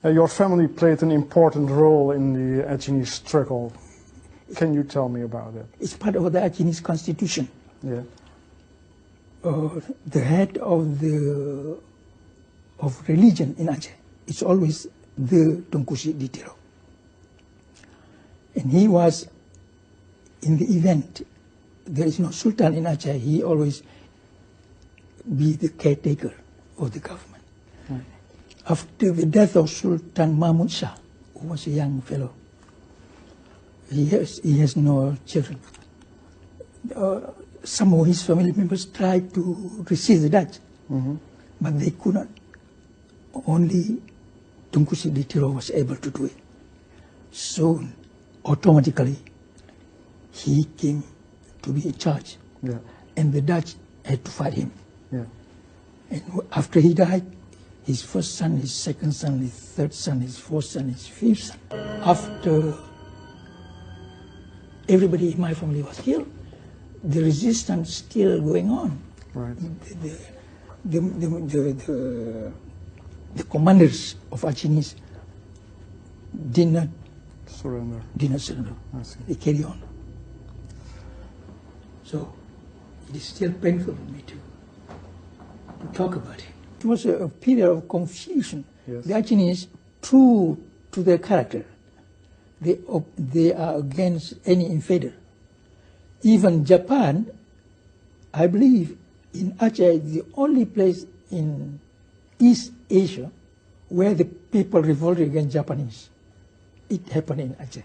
Your family played an important role in the Achinese struggle. Can you tell me about it? It's part of the Achinese constitution. Yeah. The head of religion in Aceh is always the Tunku Ditiro. And he was, in the event there is no sultan in Aceh, he always be the caretaker of the government. After the death of Sultan Mahmud Shah, who was a young fellow, he has no children. Some of his family members tried to resist the Dutch, but they could not. Only Tunku Ditiro was able to do it. So automatically he came to be in charge, and the Dutch had to fight him. And after he died, his first son, his second son, his third son, his fourth son, his fifth son. After everybody in my family was killed, the resistance still going on. Right. The commanders of Achinese did not surrender. I see. They carry on. So it is still painful for me to talk about it. It was a period of confusion. Yes. The Achinese, true to their character, they are against any invader. Even Japan, I believe, in Aceh is the only place in East Asia where the people revolted against Japanese. It happened in Aceh.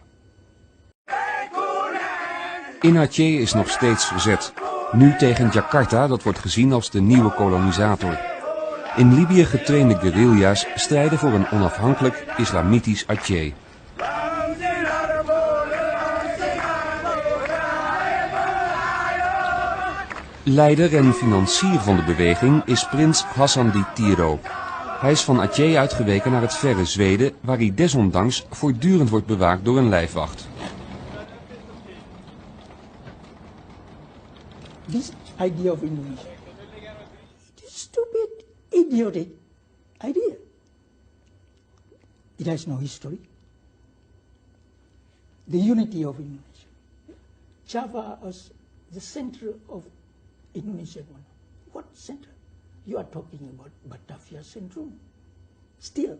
In Aceh is nog steeds verzet. Nu tegen Jakarta, dat wordt gezien als de nieuwe kolonisator. In Libië getrainde guerrilla's strijden voor een onafhankelijk islamitisch Aceh. Leider en financier van de beweging is prins Hassan Ditiro. Hij is van Aceh uitgeweken naar het verre Zweden, waar hij desondanks voortdurend wordt bewaakt door een lijfwacht. This idea of Indonesia, it is stupid, idiotic idea. It has no history. The unity of Indonesia. Java is the center of Indonesia. What center? You are talking about Batavia Centrum. Still.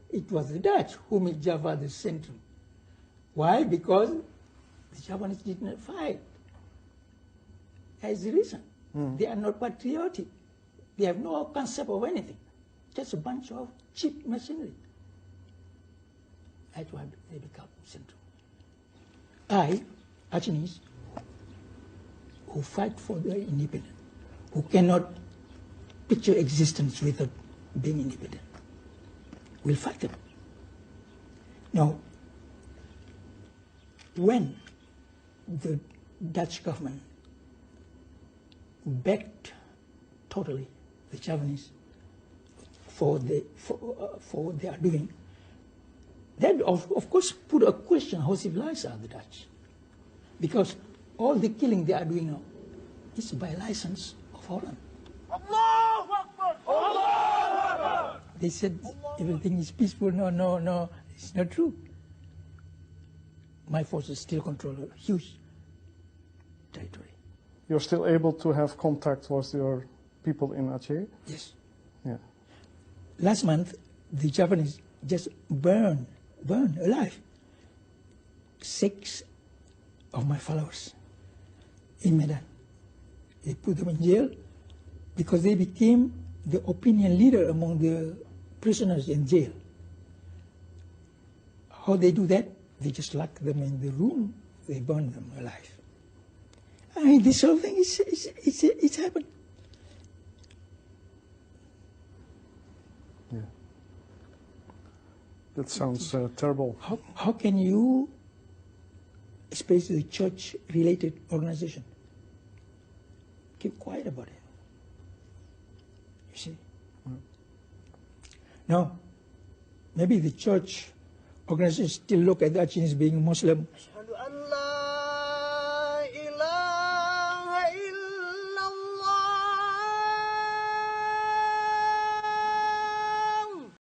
It was the Dutch who made Java the centrum. Why? Because the Japanese did not fight. As the reason. They are not patriotic. They have no concept of anything. Just a bunch of cheap machinery. That's why they become central. I, Achinese, who fight for their independence, who cannot picture existence without being independent, will fight them. Now, when the Dutch government backed totally the Japanese for what they are doing, that of course put a question how civilized are the Dutch, because all the killing they are doing now is by license of Holland. They said everything is peaceful. No, it's not true. My forces still control a huge territory. You're still able to have contact with your people in Aceh? Yes. Yeah. Last month, the Japanese just burned alive 6 of my followers in Medan. They put them in jail because they became the opinion leader among the prisoners in jail. How they do that? They just lock them in the room, they burn them alive. I mean, this whole thing it's happened. Yeah. That sounds terrible. How can you, especially church-related organization, keep quiet about it? You see? Now, maybe the church organizations still look at the Achinese being Muslim